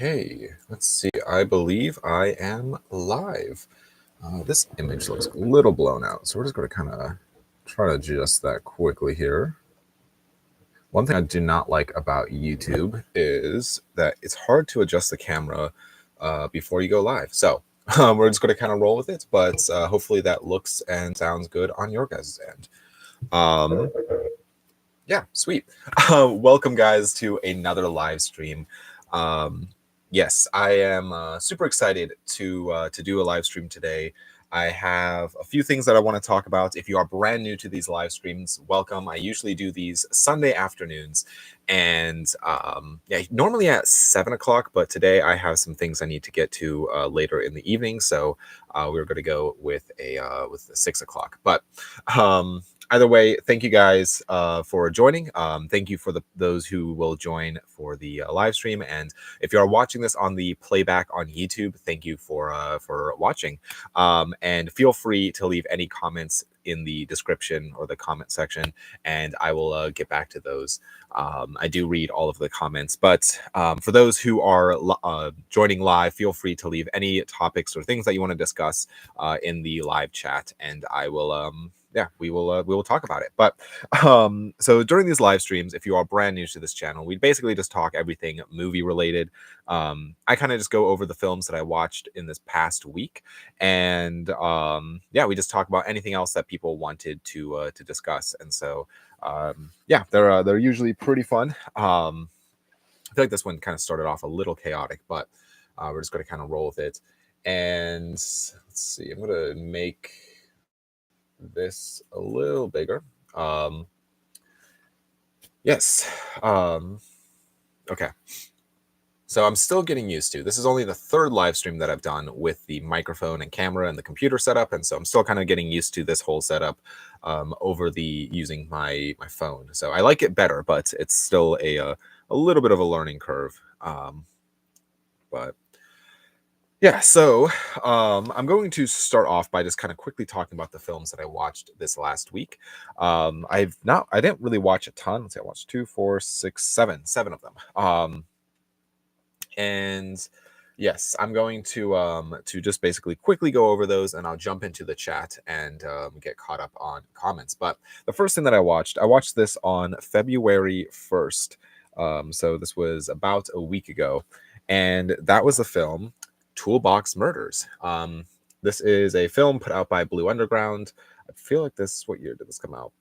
Okay, let's see. I believe I am live. This image looks a little blown out, so we're just going to kind of try to adjust that quickly here. One thing I do not like about YouTube is that it's hard to adjust the camera before you go live. So we're just going to kind of roll with it, but hopefully that looks and sounds good on your guys' end. Yeah, sweet. Welcome, guys, to another live stream. Yes, I am super excited to do a live stream today. I have a few things that I want to talk about. If you are brand new to these live streams, welcome. I usually do these Sunday afternoons, and yeah, normally at 7 o'clock. But today I have some things I need to get to later in the evening, so we're going to go with a 6 o'clock. But either way, thank you guys for joining. Thank you for those who will join for the live stream, and if you are watching this on the playback on YouTube, thank you for watching. And feel free to leave any comments in the description or the comment section, and I will get back to those. I do read all of the comments, but for those who are joining live, feel free to leave any topics or things that you want to discuss in the live chat, and I will yeah, we will talk about it. But so during these live streams, if you are brand new to this channel, we basically just talk everything movie related. I kind of just go over the films that I watched in this past week, and yeah, we just talk about anything else that people wanted to discuss. And so yeah, they're usually pretty fun. I feel like this one kind of started off a little chaotic, but we're just going to kind of roll with it. And let's see, I'm going to make this a little bigger. Yes. Okay. So I'm still getting used to this. Is only the third live stream that I've done with the microphone and camera and the computer setup, and so I'm still kind of getting used to this whole setup over the using my phone. So I like it better, but it's still a little bit of a learning curve. But yeah, so I'm going to start off by just kind of quickly talking about the films that I watched this last week. I didn't really watch a ton. Let's see, I watched 2, 4, 6, 7 of them. And yes, I'm going to just basically quickly go over those, and I'll jump into the chat and get caught up on comments. But the first thing that I watched this on February 1st. So this was about a week ago, and that was the film Toolbox Murders. This is a film put out by Blue Underground. I feel like what year did this come out?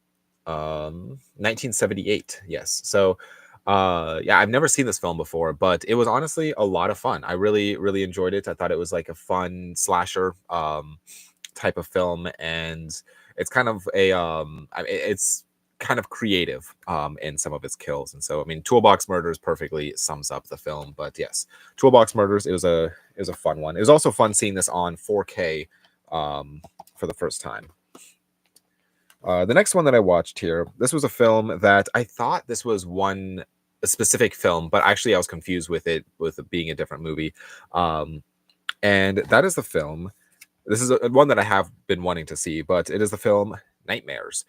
1978. Yes. So yeah, I've never seen this film before, but it was honestly a lot of fun. I really enjoyed it. I thought it was like a fun slasher type of film, and it's kind of it's kind of creative in some of its kills. And so I mean, Toolbox Murders perfectly sums up the film. But yes, Toolbox Murders, it was a fun one. It was also fun seeing this on 4K for the first time. The next one that I watched here, this was a film that I thought this was a specific film, but actually I was confused with it being a different movie. And that is the film. This is one that I have been wanting to see, but it is the film Nightmares.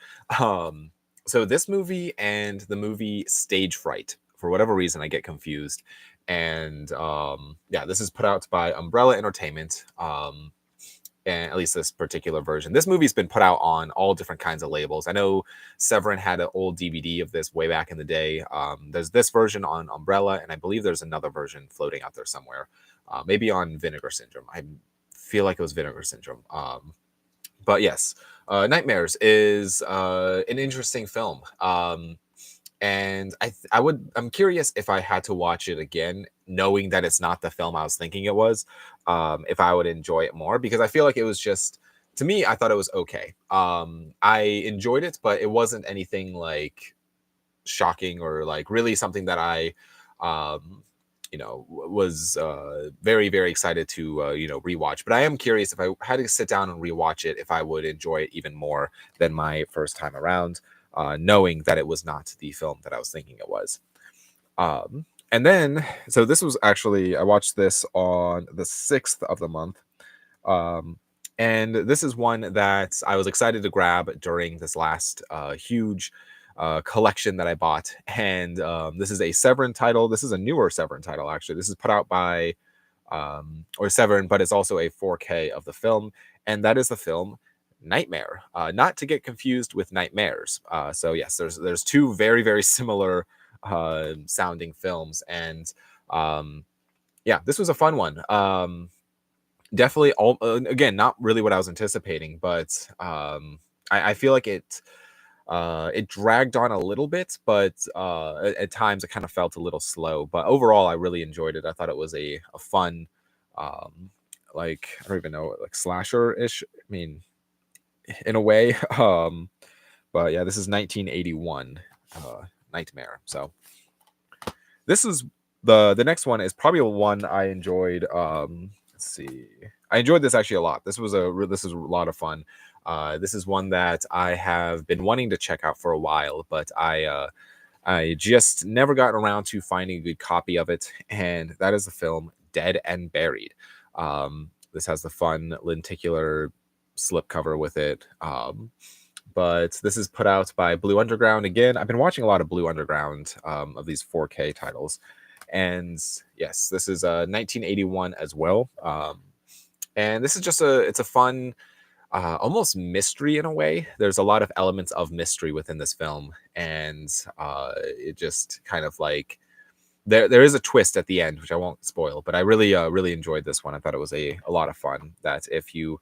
So this movie and the movie Stage Fright, for whatever reason, I get confused. And yeah, this is put out by Umbrella Entertainment. And at least this particular version. This movie's been put out on all different kinds of labels. I know Severin had an old DVD of this way back in the day. There's this version on Umbrella, and I believe there's another version floating out there somewhere. Maybe on Vinegar Syndrome. I feel like it was Vinegar Syndrome. But yes, Nightmares is an interesting film. And I'm curious if I had to watch it again, knowing that it's not the film I was thinking it was, if I would enjoy it more, because I feel like it was just, to me, I thought it was okay. I enjoyed it, but it wasn't anything like shocking or like really something that I was very excited to rewatch. But I am curious, if I had to sit down and rewatch it, if I would enjoy it even more than my first time around, knowing that it was not the film that I was thinking it was. And then, so this was actually, I watched this on the 6th of the month. And this is one that I was excited to grab during this last huge collection that I bought, and this is a Severin title. This is a newer Severin title, actually. This is put out by or Severin, but it's also a 4K of the film, and that is the film Nightmare. Not to get confused with Nightmares. So yes, there's two very very similar sounding films, and yeah, this was a fun one. Definitely, again, not really what I was anticipating, but I feel like it dragged on a little bit, but at times it kind of felt a little slow. But overall, I really enjoyed it. I thought it was a fun, like I don't even know, like slasher ish. I mean, in a way. But yeah, this is 1981, Nightmare. So this is the next one is probably one I enjoyed. Let's see, I enjoyed this actually a lot. This is a lot of fun. This is one that I have been wanting to check out for a while, but I just never gotten around to finding a good copy of it, and that is the film Dead and Buried. This has the fun lenticular slipcover with it. But this is put out by Blue Underground. Again, I've been watching a lot of Blue Underground of these 4K titles. And yes, this is 1981 as well. And this is just it's a fun, almost mystery in a way. There's a lot of elements of mystery within this film. And it just kind of like, there is a twist at the end, which I won't spoil, but I really, really enjoyed this one. I thought it was a lot of fun. That if you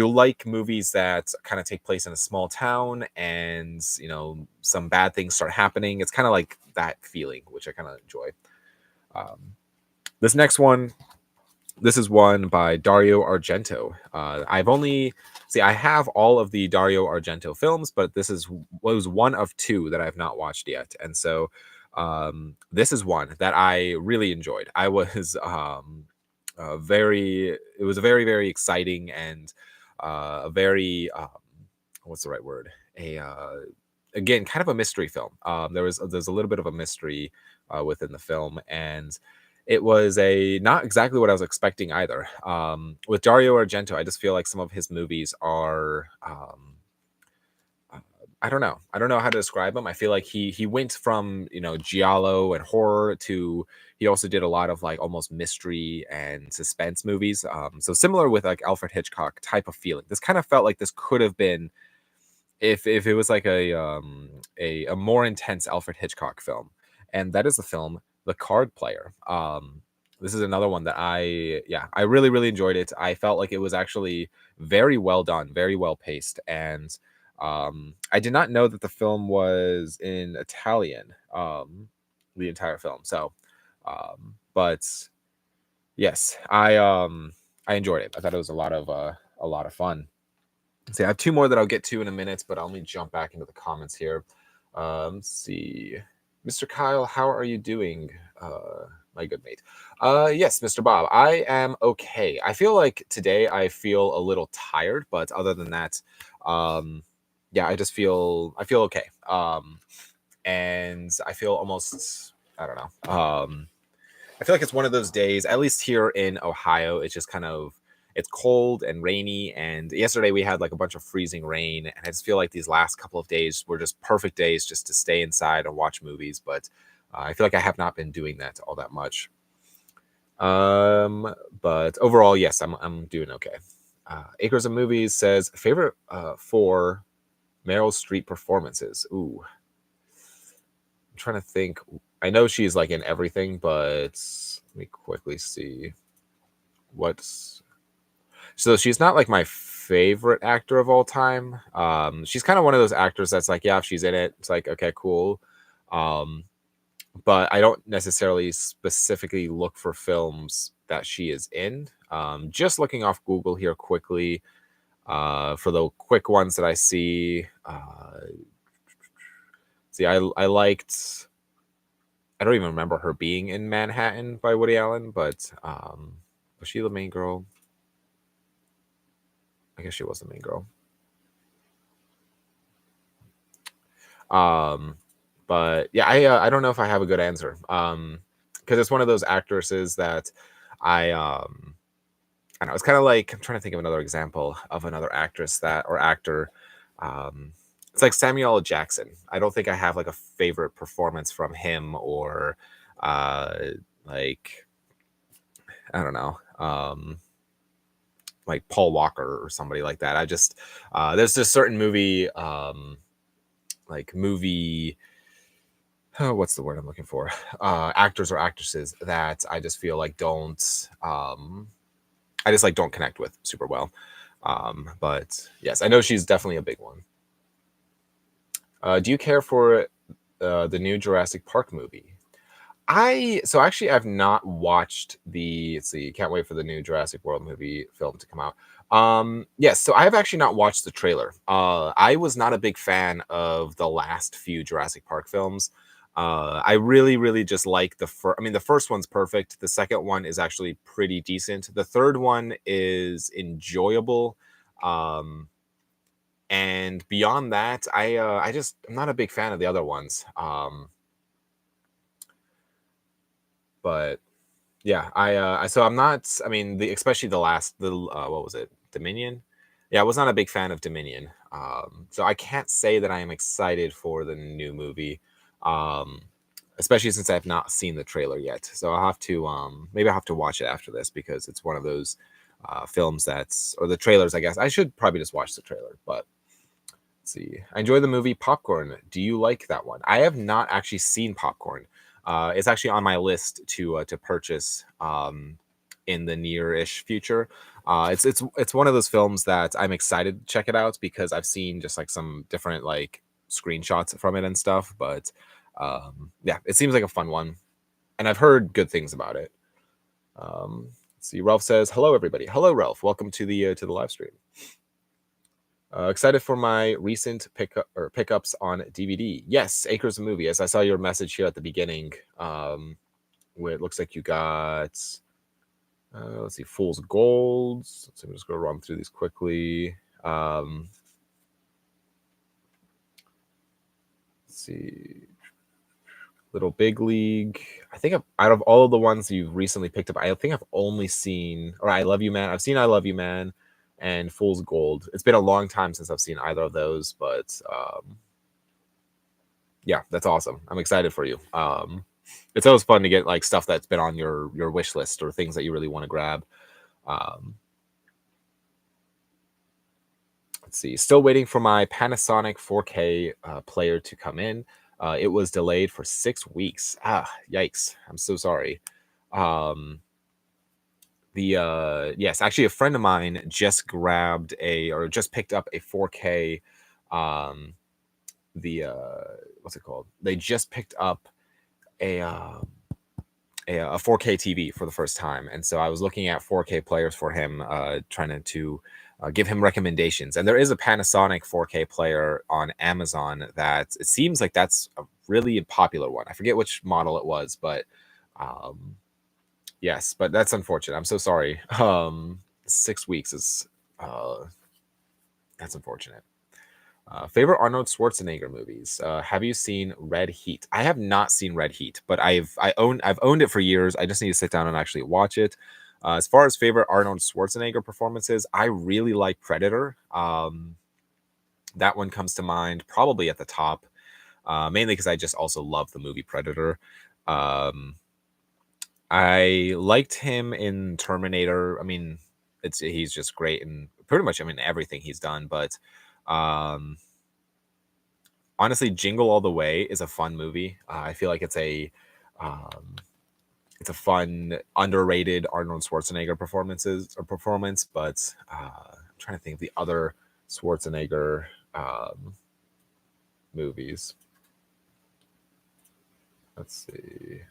like movies that kind of take place in a small town and some bad things start happening, it's kind of like that feeling, which I kind of enjoy. This next one, this is one by Dario Argento. I have all of the Dario Argento films, but this was one of two that I've not watched yet, and so this is one that I really enjoyed. I was it was a very very exciting and a very what's the right word, again kind of a mystery film. There's a little bit of a mystery within the film, and it was not exactly what I was expecting either. With Dario Argento, I just feel like some of his movies are I don't know how to describe him. I feel like he went from giallo and horror to, he also did a lot of like almost mystery and suspense movies. So similar with like Alfred Hitchcock type of feeling. This kind of felt like this could have been, if it was like a more intense Alfred Hitchcock film, and that is the film The Card Player. This is another one that I really really enjoyed it. I felt like it was actually very well done, very well paced, and I did not know that the film was in Italian, the entire film. So, but yes, I enjoyed it. I thought it was a lot of fun. See, I have two more that I'll get to in a minute, but let me jump back into the comments here. Let's see, Mr. Kyle, how are you doing, my good mate? Yes, Mr. Bob, I am okay. I feel like today I feel a little tired, but other than that, yeah, I feel okay. And I feel almost, I don't know. I feel like it's one of those days, at least here in Ohio, it's just kind of, it's cold and rainy. And yesterday we had like a bunch of freezing rain. And I just feel like these last couple of days were just perfect days just to stay inside and watch movies. But I feel like I have not been doing that all that much. But overall, yes, I'm doing okay. Acres of Movies says favorite 4 Meryl Streep performances. Ooh, I'm trying to think. I know she's like in everything, but let me quickly see what's. So she's not like my favorite actor of all time. She's kind of one of those actors that's like, yeah, if she's in it, it's like, okay, cool. But I don't necessarily specifically look for films that she is in. Just looking off Google here quickly, for the quick ones that I see. I liked. I don't even remember her being in Manhattan by Woody Allen, but was she the main girl? I guess she was the main girl. But yeah, I don't know if I have a good answer. Because it's one of those actresses that I know. It's kind of like, I'm trying to think of another example of another actress or actor. it's like Samuel L. Jackson. I don't think I have like a favorite performance from him or uh like I don't know. Like Paul Walker or somebody like that. I just there's this certain movie like movie oh, what's the word I'm looking for? Actors or actresses that I just feel like don't I just like don't connect with super well. But yes, I know she's definitely a big one. Do you care for the new Jurassic Park movie? I so actually I've not watched the let's see, can't wait for the new Jurassic World movie film to come out. Yes, so I have actually not watched the trailer. I was not a big fan of the last few Jurassic Park films. I really, really just like the first. I mean, the first one's perfect. The second one is actually pretty decent. The third one is enjoyable. Um, and beyond that, I just I'm not a big fan of the other ones. But yeah, so I'm not. I mean, the especially the last the what was it, Dominion? Yeah, I was not a big fan of Dominion. So I can't say that I am excited for the new movie, um, especially since I've not seen the trailer yet. So I'll have to maybe I'll have to watch it after this because it's one of those films that's or the trailers. I guess I should probably just watch the trailer, but. Let's see. I enjoy the movie Popcorn. Do you like that one? I have not actually seen Popcorn. It's actually on my list to purchase in the near-ish future. It's one of those films that I'm excited to check it out because I've seen just like some different like screenshots from it and stuff. But yeah, it seems like a fun one, and I've heard good things about it. Let's see. Ralph says, "Hello, everybody. Hello, Ralph. Welcome to the live stream." Excited for my recent pickups on DVD. Yes, Acres of Movie. Yes, I saw your message here at the beginning. Where it looks like you got, let's see, Fool's Gold. So I'm just going to run through these quickly. Let's see, Little Big League. I think out of all of the ones you've recently picked up, I think I've only seen, or I Love You Man. I've seen I Love You Man and Fool's Gold. It's been a long time since I've seen either of those, but yeah, that's awesome. I'm excited for you. It's always fun to get like stuff that's been on your wish list or things that you really want to grab. Um, let's see. Still waiting for my Panasonic 4K player to come in. It was delayed for 6 weeks. Ah, yikes! I'm so sorry. Um, the yes, actually, a friend of mine just grabbed or just picked up a 4K. Um, the what's it called? They just picked up a a 4K TV for the first time, and so I was looking at 4K players for him, trying to give him recommendations. And there is a Panasonic 4K player on Amazon that it seems like that's a really popular one. I forget which model it was, but um, yes, but that's unfortunate. I'm so sorry. 6 weeks is that's unfortunate. Favorite Arnold Schwarzenegger movies. Have you seen Red Heat? I have not seen Red Heat, but I've owned it for years. I just need to sit down and actually watch it. As far as favorite Arnold Schwarzenegger performances, I really like Predator. That one comes to mind probably at the top, mainly because I just also love the movie Predator. Um, I liked him in Terminator. I mean, he's just great in pretty much I mean everything he's done, but um honestly, Jingle All the Way is a fun movie. I feel like um, it's a fun, underrated Arnold Schwarzenegger performance. But I'm trying to think of the other Schwarzenegger movies. Let's see.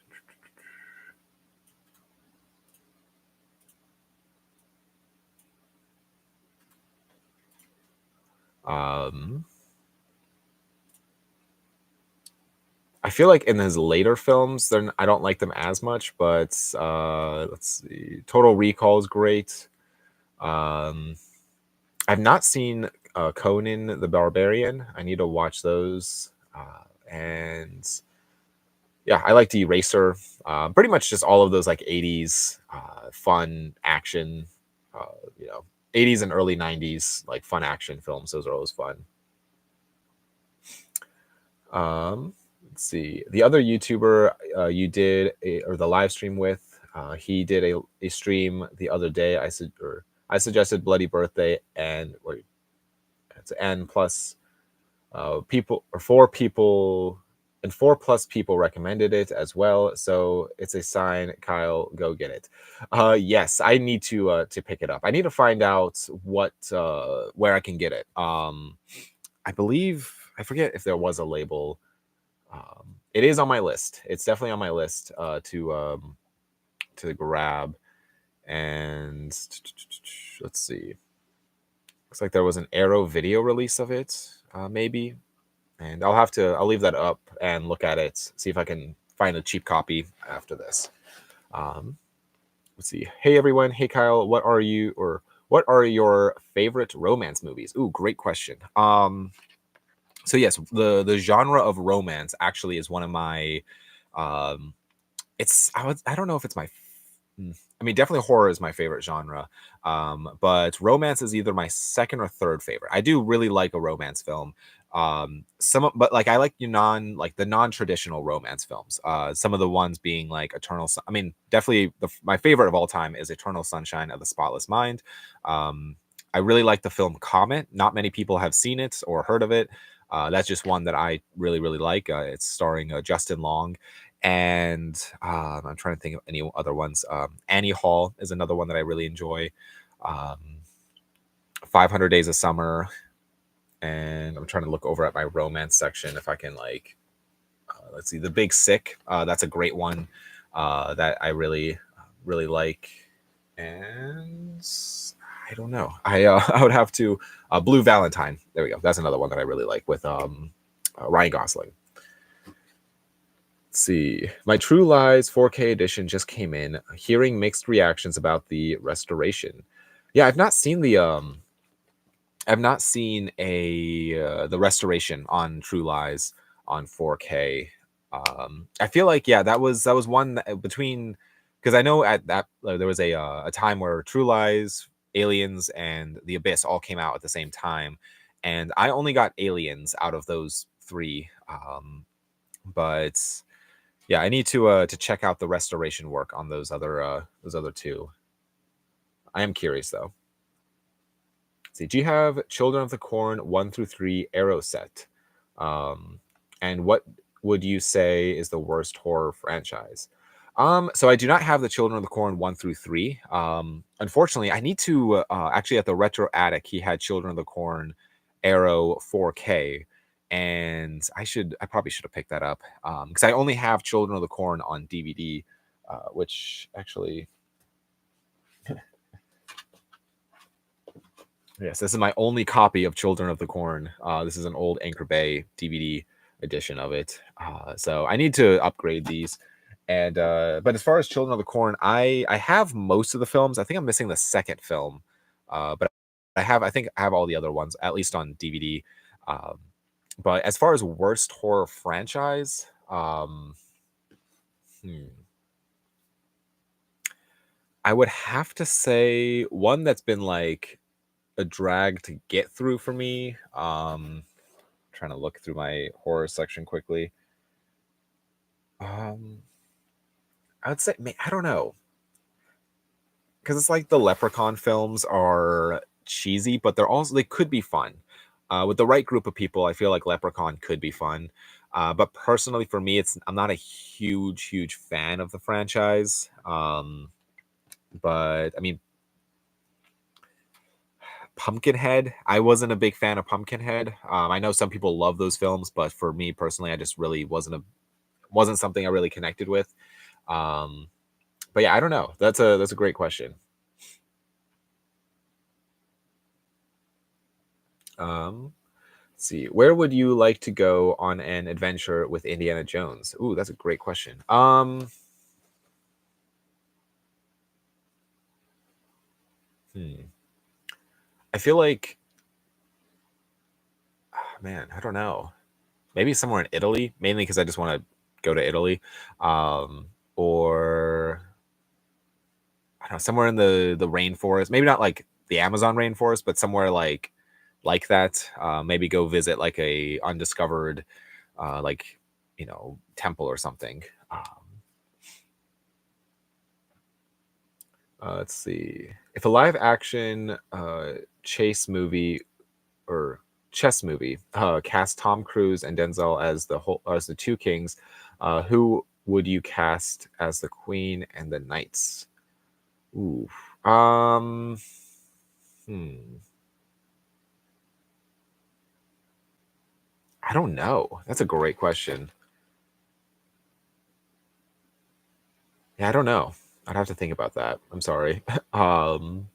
Um, I feel like in his later films, I don't like them as much. But let's see. Total Recall is great. Um, I've not seen Conan the Barbarian. I need to watch those. And yeah, I liked Eraser. Pretty much just all of those like 80s fun action, uh, you know, 80s and early 90s like fun action films. Those are always fun. Let's see. The other YouTuber or the live stream with, he did a stream the other day. I suggested Bloody Birthday, and wait, it's and plus people or four people and 4+ people recommended it as well. So it's a sign, Kyle, go get it. Yes, I need to pick it up. I need to find out where I can get it. I believe I forget if there was a label. It is on my list. It's definitely on my list to grab. And let's see. Looks like there was an Arrow video release of it, maybe. And I'll leave that up and look at it, see if I can find a cheap copy after this. Let's see. Hey everyone. Hey Kyle. What are your favorite romance movies? Ooh, great question. So yes, the genre of romance actually is one of my I don't know if it's my I mean, definitely horror is my favorite genre. But romance is either my second or third favorite. I do really like a romance film. But like I like the non-traditional romance films. Some of the ones being like I mean, definitely my favorite of all time is Eternal Sunshine of the Spotless Mind. I really like the film Comet. Not many people have seen it or heard of it. That's just one that I really, really like. It's starring Justin Long. And I'm trying to think of any other ones. Annie Hall is another one that I really enjoy. 500 Days of Summer. And I'm trying to look over at my romance section if I can let's see, The Big Sick. That's a great one that I really, really like. And I don't know. I would have to Blue Valentine. There we go. That's another one that I really like with Ryan Gosling. Let's see. My True Lies 4K edition just came in. Hearing mixed reactions about the restoration. Yeah, I've not seen the the restoration on True Lies on 4K. I feel like that was one between, because I know at that there was a time where True Lies, Aliens, and The Abyss all came out at the same time, and I only got Aliens out of those three. But yeah, I need to check out the restoration work on those other two. I am curious though. Let's see, do you have Children of the Corn 1 through 3 Arrow set? And what would you say is the worst horror franchise? So I do not have the Children of the Corn 1 through 3. Unfortunately, I need to actually at the Retro Attic, he had Children of the Corn Arrow 4K. And I probably should have picked that up because I only have Children of the Corn on DVD, which actually, yes, this is my only copy of Children of the Corn. This is an old Anchor Bay DVD edition of it, so I need to upgrade these. And but as far as Children of the Corn, I have most of the films. I think I'm missing the second film, but I think I have all the other ones at least on DVD. But as far as worst horror franchise, I would have to say one that's been like a drag to get through for me. Trying to look through my horror section quickly. I would say, I don't know, because it's like the Leprechaun films are cheesy, but they could be fun. With the right group of people, I feel like Leprechaun could be fun. But personally, for me, I'm not a huge fan of the franchise. But I mean, Pumpkinhead, I wasn't a big fan of Pumpkinhead. I know some people love those films, but for me personally, I just really wasn't something I really connected with. But yeah, I don't know. That's a great question. Let's see. Where would you like to go on an adventure with Indiana Jones? Ooh, that's a great question. I feel like, man, I don't know. Maybe somewhere in Italy, mainly because I just want to go to Italy, or I don't know, somewhere in the rainforest. Maybe not like the Amazon rainforest, but somewhere like that. Maybe go visit like a undiscovered like temple or something. Let's see. If a live action chase movie or chess movie cast Tom Cruise and Denzel as the two kings, who would you cast as the queen and the knights? Ooh. Um. Hmm. I don't know. That's a great question. Yeah, I don't know. I'd have to think about that. I'm sorry. um.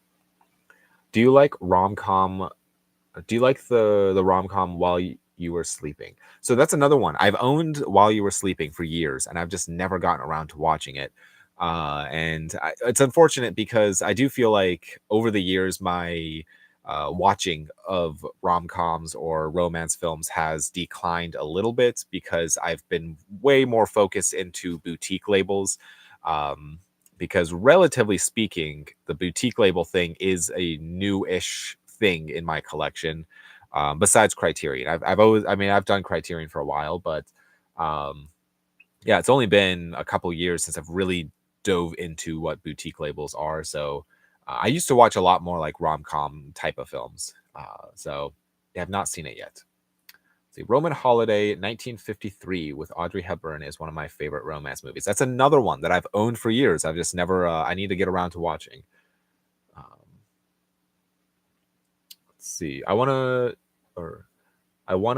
Do you like rom com Do you like the rom-com While You Were Sleeping? So that's another one. I've owned While You Were Sleeping for years, and I've just never gotten around to watching it. It's unfortunate because I do feel like over the years, my watching of rom-coms or romance films has declined a little bit because I've been way more focused into boutique labels. Um, because relatively speaking, the boutique label thing is a new-ish thing in my collection. Besides Criterion, I've done Criterion for a while, but um, yeah, it's only been a couple years since I've really dove into what boutique labels are. So I used to watch a lot more like rom com type of films. So yeah, I've not seen it yet. See, Roman Holiday, 1953, with Audrey Hepburn is one of my favorite romance movies. That's another one that I've owned for years. I've just never. I need to get around to watching. Um, let's see. I want to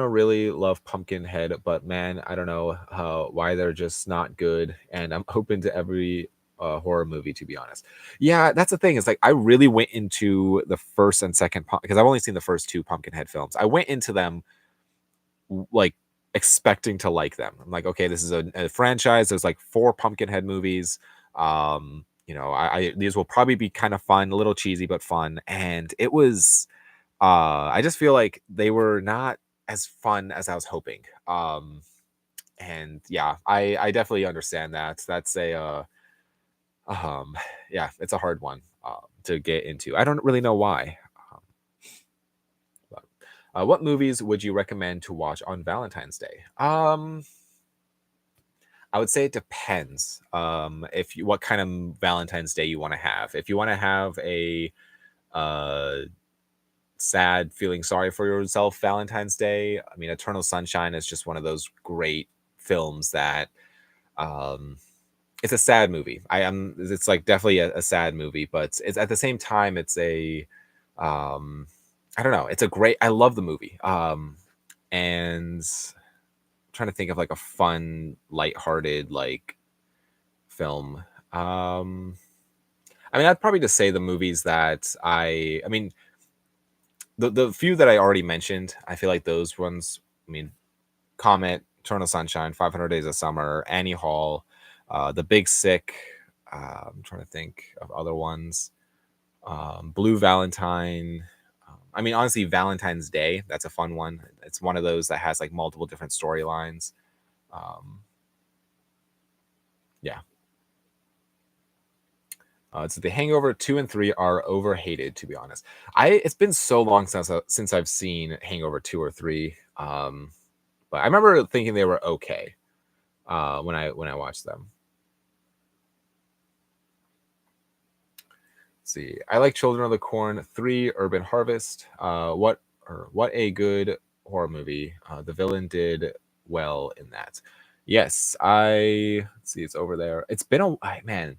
really love Pumpkinhead, but man, I don't know why they're just not good. And I'm open to every horror movie, to be honest. Yeah, that's the thing. It's like I really went into the first and second because I've only seen the first two Pumpkinhead films. I went into them like expecting to like them. I'm like, okay, this is a franchise. There's like four Pumpkinhead movies. These will probably be kind of fun, a little cheesy but fun. And it was I just feel like they were not as fun as I was hoping. And yeah, I definitely understand that. That's a um yeah, it's a hard one to get into. I don't really know why. Um, but, what movies would you recommend to watch on Valentine's Day? I would say it depends. If you what kind of Valentine's Day you want to have. If you want to have a uh sad, feeling sorry for yourself Valentine's Day. I mean, Eternal Sunshine is just one of those great films that um it's a sad movie. I am It's like definitely a sad movie, but it's at the same time it's a um I don't know, it's a great I love the movie. And I'm trying to think of like a fun, lighthearted like film. I'd probably just say the movies that I mean the few that I already mentioned, I feel like those ones, I mean, Comet, Eternal Sunshine, 500 Days of Summer, Annie Hall, The Big Sick. I'm trying to think of other ones. Blue Valentine. Honestly, Valentine's Day. That's a fun one. It's one of those that has like multiple different storylines. Um, yeah. It's The Hangover 2 and 3 are overhated, to be honest. It's been so long since I've seen Hangover 2 or 3. But I remember thinking they were okay when I watched them. Let's see, I like Children of the Corn 3, Urban Harvest. What a good horror movie. The villain did well in that. Yes, let's see, it's over there. It's been man.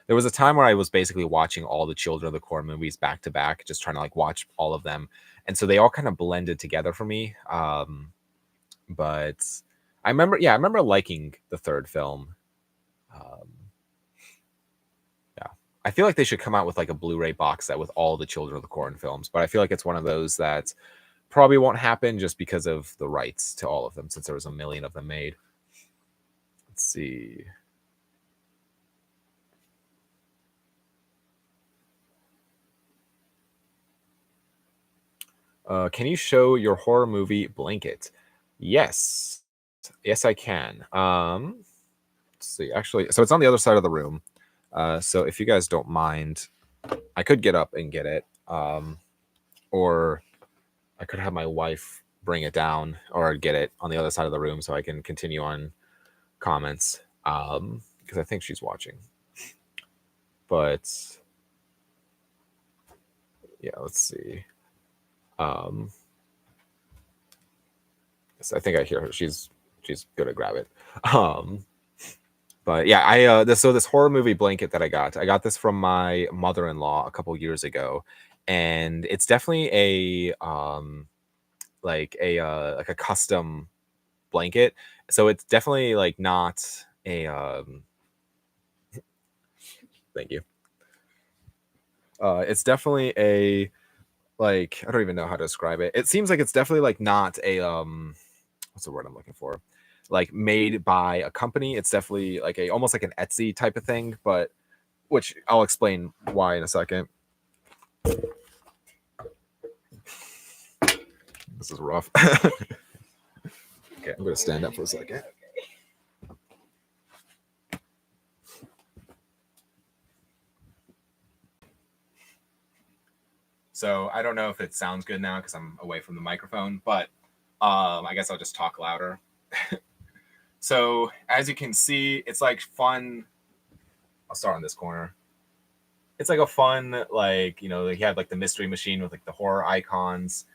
There was a time where I was basically watching all the Children of the Corn movies back to back, just trying to like watch all of them, and so they all kind of blended together for me. But I remember liking the third film. Um, yeah, I feel like they should come out with like a Blu-ray box set with all the Children of the Corn films, but I feel like it's one of those that probably won't happen just because of the rights to all of them, since there was a million of them made. Let's see. Can you show your horror movie blanket? Yes. Yes, I can. Let's see. Actually, so it's on the other side of the room. So if you guys don't mind, I could get up and get it. Or I could have my wife bring it down or get it on the other side of the room so I can continue on comments. Because I think she's watching. But yeah, let's see. So I think I hear her. She's gonna grab it. But yeah, this horror movie blanket that I got this from my mother-in-law a couple years ago, and it's definitely a like a custom blanket. So it's definitely like not a thank you. It's definitely a like I don't even know how to describe it. It seems like it's definitely like not a what's the word I'm looking for? Like made by a company. It's definitely like a almost like an Etsy type of thing, but which I'll explain why in a second. This is rough. Okay, I'm gonna stand up for a second. So I don't know if it sounds good now because I'm away from the microphone, but I guess I'll just talk louder. So as you can see, it's like fun. I'll start on this corner. It's like a fun, like, you know, you have like the mystery machine with like the horror icons.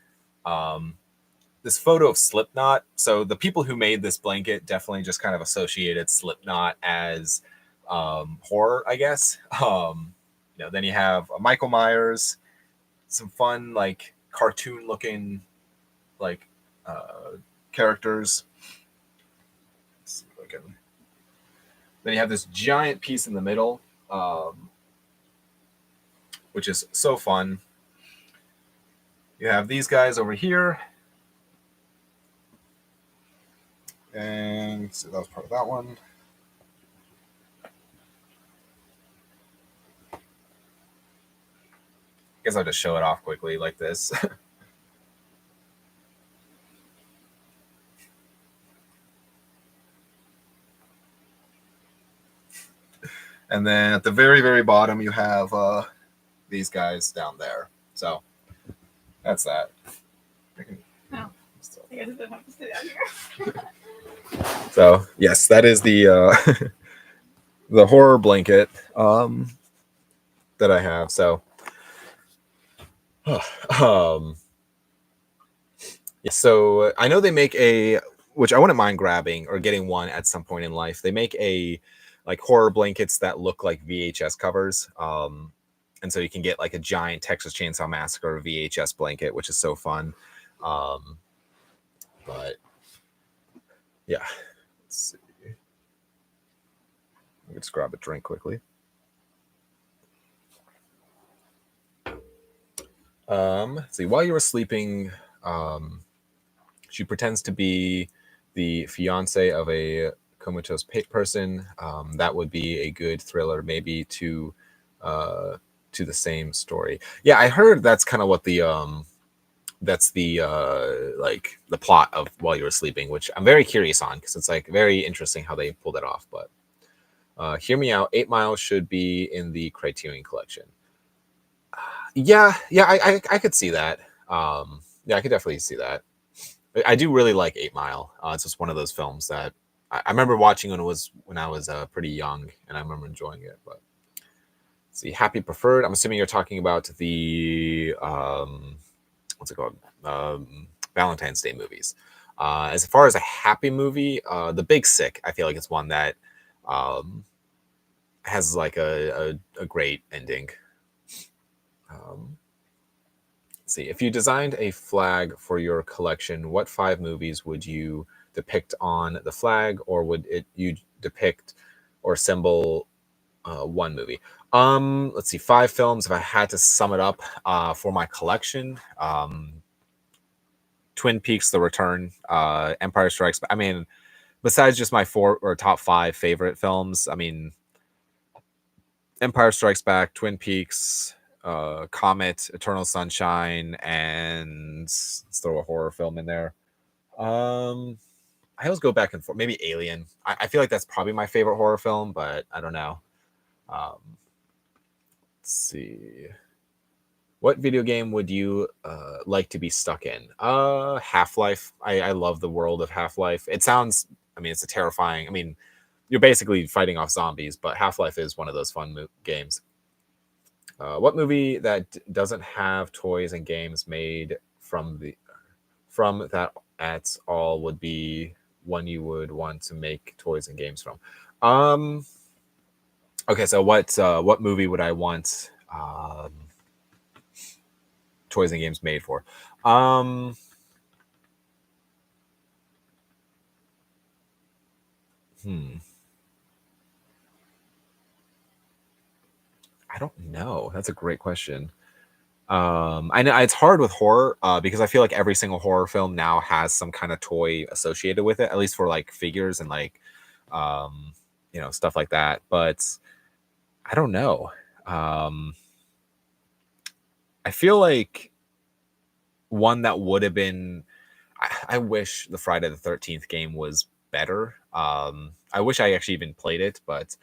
This photo of Slipknot. So the people who made this blanket definitely just kind of associated Slipknot as horror, I guess. You know, then you have Michael Myers, some fun like cartoon looking like characters. Let's see if I can... Then you have this giant piece in the middle, which is so fun. You have these guys over here. And so that was part of that one. I guess I'll just show it off quickly like this. And then at the very, very bottom, you have these guys down there. So that's that. Oh. I guess I didn't have to sit down here. So yes, that is the the horror blanket that I have. So yeah, so I know they make a, which I wouldn't mind grabbing or getting one at some point in life. They make a like horror blankets that look like VHS covers. And so you can get like a giant Texas Chainsaw Massacre VHS blanket, which is so fun. But yeah, let's see. Let me just grab a drink quickly. Let's see, while you were sleeping, she pretends to be the fiance of a comatose person. That would be a good thriller, maybe to the same story. Yeah, I heard that's kind of what the that's the like the plot of While You Were Sleeping, which I'm very curious on because it's like very interesting how they pulled that off. But hear me out. 8 Mile should be in the Criterion Collection. Yeah, I could see that. Yeah, I could definitely see that. I do really like 8 Mile. It's just one of those films that I remember watching when I was pretty young, and I remember enjoying it. But let's see, Happy Preferred. I'm assuming you're talking about the what's it called? Valentine's Day movies. As far as a happy movie, The Big Sick, I feel like it's one that has like a great ending. Let's see, if you designed a flag for your collection, what 5 movies would you depict on the flag, or would you depict or assemble one movie? Let's see, 5 films. If I had to sum it up for my collection, Twin Peaks: The Return, Empire Strikes Back. I mean, besides just my 4 or top 5 favorite films, I mean, Empire Strikes Back, Twin Peaks, Comet, Eternal Sunshine, and let's throw a horror film in there. I always go back and forth. Maybe Alien. I feel like that's probably my favorite horror film, but I don't know. Let's see. What video game would you like to be stuck in? Half-Life. I love the world of Half-Life. It sounds, I mean, it's a terrifying. I mean, you're basically fighting off zombies, but Half-Life is one of those fun games. What movie that doesn't have toys and games made from that at all would be one you would want to make toys and games from? Okay, so what movie would I want toys and games made for? Hmm. I don't know. That's a great question. I know it's hard with horror because I feel like every single horror film now has some kind of toy associated with it, at least for like figures and like stuff like that. But I don't know. I feel like one that would have been. I wish the Friday the 13th game was better. I wish I actually even played it, but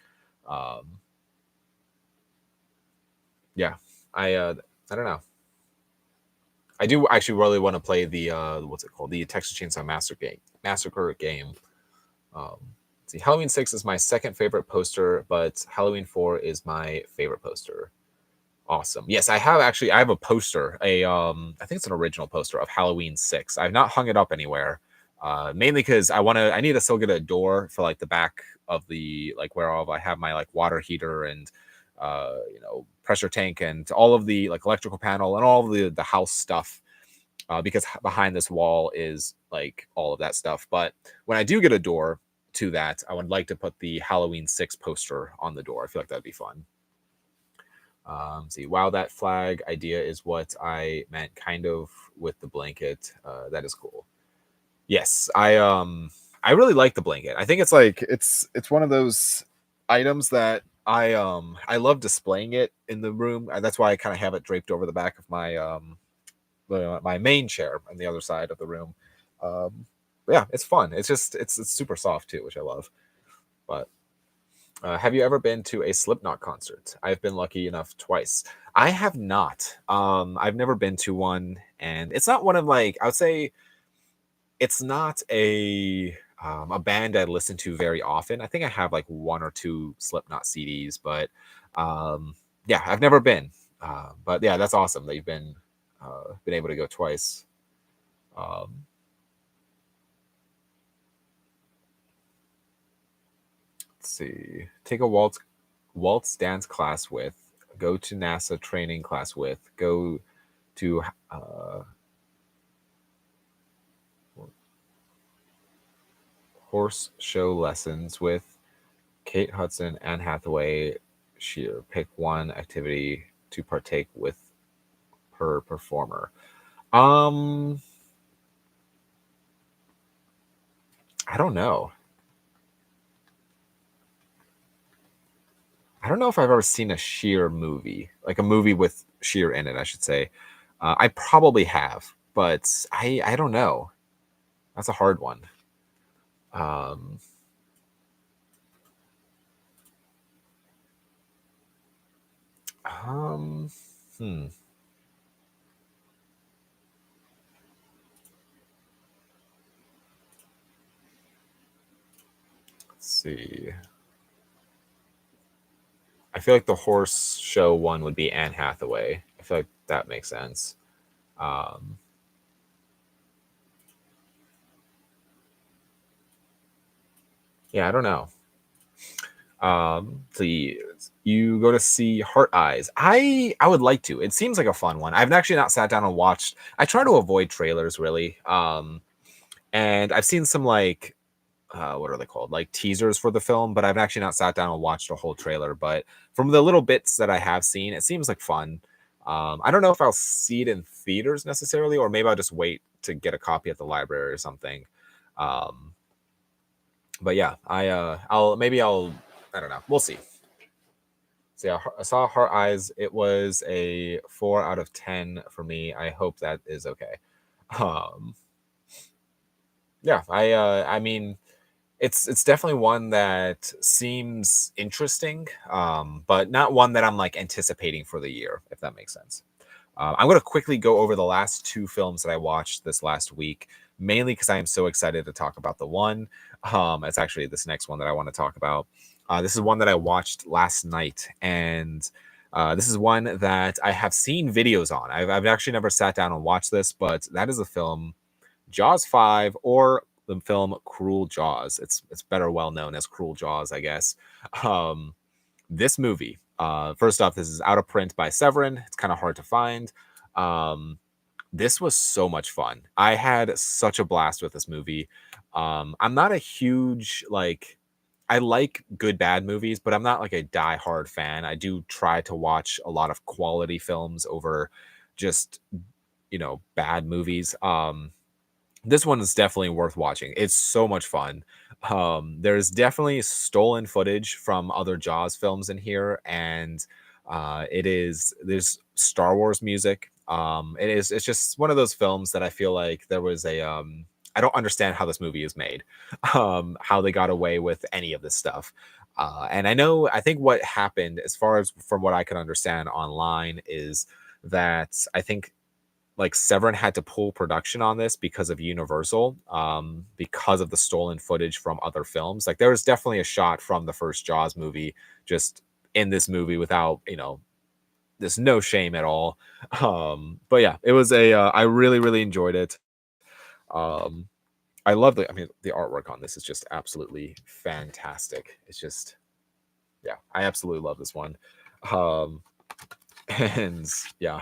yeah, I don't know. I do actually really want to play the what's it called? The Texas Chainsaw Massacre game. See, Halloween 6 is my second favorite poster, but Halloween 4 is my favorite poster. Awesome. Yes, I have a poster, I think it's an original poster of Halloween 6. I've not hung it up anywhere. Mainly because I need to still get a door for like the back of the like where I have my like water heater and pressure tank and all of the like electrical panel and all of the house stuff. Because behind this wall is like all of that stuff. But when I do get a door to that, I would like to put the Halloween 6 poster on the door. I feel like that'd be fun. See, wow, that flag idea is what I meant kind of with the blanket. That is cool. Yes, I really like the blanket. I think it's like it's one of those items that I love displaying it in the room. And that's why I kind of have it draped over the back of my main chair on the other side of the room. Yeah, it's fun. It's super soft too, which I love. But have you ever been to a Slipknot concert? I've been lucky enough twice. I have not. I've never been to one, and it's not one of like I would say it's not a band I listen to very often. I think I have like one or two Slipknot CDs, but yeah, I've never been. But yeah, that's awesome that you've been able to go twice. Um, let's see. Take a waltz dance class with. Go to NASA training class with. Go to horse show lessons with Kate Hudson, Anne Hathaway. Sheer. Pick one activity to partake with per performer. Um, I don't know. I don't know if I've ever seen a Sheer movie, like a movie with Sheer in it, I should say. I probably have, but I don't know. That's a hard one. Um, um, hmm. Let's see. I feel like the horse show one would be Anne Hathaway. I feel like that makes sense. Um, yeah, I don't know. See, you go to see Heart Eyes. I would like to. It seems like a fun one. I've actually not sat down and watched. I try to avoid trailers really. And I've seen some like what are they called? Like teasers for the film, but I've actually not sat down and watched a whole trailer. But from the little bits that I have seen, it seems like fun. I don't know if I'll see it in theaters necessarily, or maybe I'll just wait to get a copy at the library or something. Um, but yeah, I'll I don't know. We'll see. So yeah, I saw Heart Eyes. It was a 4 out of 10 for me. I hope that is okay. Um, yeah, I mean, it's definitely one that seems interesting, but not one that I'm like anticipating for the year, if that makes sense. I'm going to quickly go over the last two films that I watched this last week, mainly because I am so excited to talk about the one. It's actually this next one that I want to talk about. This is one that I watched last night, and this is one that I have seen videos on. I've actually never sat down and watched this, but that is a film, Jaws 5, or the film Cruel Jaws. It's better well known as Cruel Jaws, I guess. Um, this movie, first off, this is out of print by Severin. It's kind of hard to find. Um, this was so much fun. I had such a blast with this movie. I'm not a huge like I like good bad movies, but I'm not like a die-hard fan. I do try to watch a lot of quality films over just, bad movies. This one is definitely worth watching. It's so much fun. There's definitely stolen footage from other Jaws films in here, and there's Star Wars music. It's just one of those films that I feel like there was a I don't understand how this movie is made, how they got away with any of this stuff. And I think what happened, as far as from what I can understand online, is that I think like Severin had to pull production on this because of Universal, because of the stolen footage from other films. Like there was definitely a shot from the first Jaws movie just in this movie without, there's no shame at all. But yeah, it was I really, really enjoyed it. Um, I love the artwork on this is just absolutely fantastic. It's just, yeah, I absolutely love this one. Um, and yeah,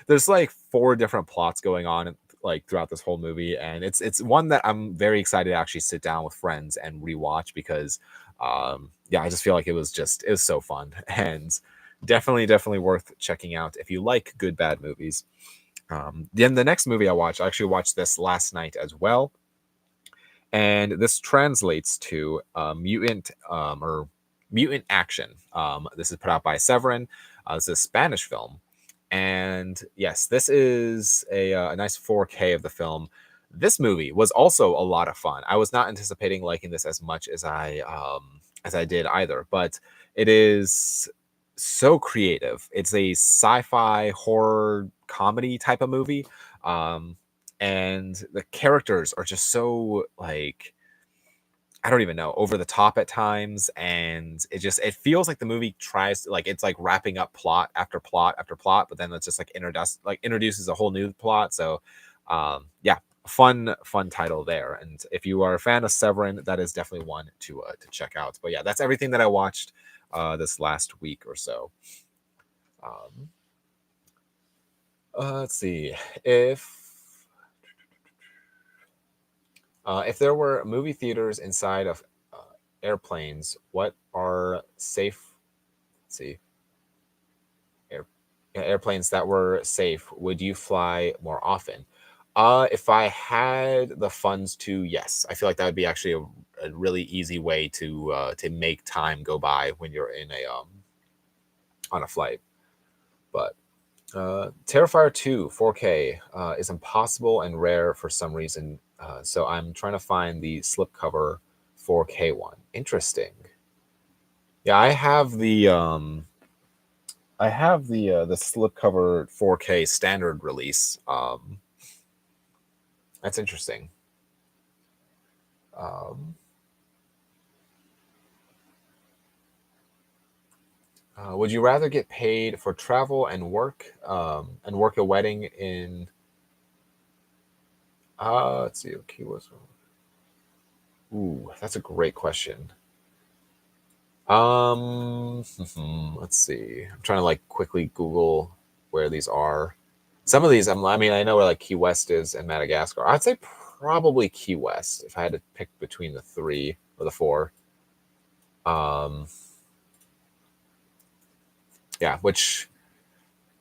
there's like four different plots going on like throughout this whole movie, and it's one that I'm very excited to actually sit down with friends and rewatch because yeah, I just feel like it was so fun and definitely worth checking out if you like good bad movies. Then the next movie I actually watched this last night as well, and this translates to mutant or mutant action. This is put out by Severin. It's a Spanish film, and yes, this is a nice 4K of the film. This movie was also a lot of fun. I was not anticipating liking this as much as I did either, but it is so creative. It's a sci-fi horror comedy type of movie. And the characters are just so like I don't even know, over the top at times, and it feels like the movie tries to like it's like wrapping up plot after plot after plot, but then it's just like introduces a whole new plot. So yeah, fun title there. And if you are a fan of Severin, that is definitely one to check out. But yeah, that's everything that I watched this last week or so. Um let's see if there were movie theaters inside of airplanes, what are safe? Let's see, airplanes that were safe, would you fly more often? If I had the funds to, yes, I feel like that would be actually a really easy way to make time go by when you're in a on a flight. But Terrifier 2 4K is impossible and rare for some reason. So I'm trying to find the slipcover 4K one. Interesting. Yeah, I have the slipcover 4K standard release. That's interesting. Would you rather get paid for travel and work a wedding in let's see, keywords. Ooh, that's a great question. Let's see. I'm trying to like quickly Google where these are. Some of these, I mean, I know where like Key West is and Madagascar. I'd say probably Key West if I had to pick between the three or the four. Yeah, which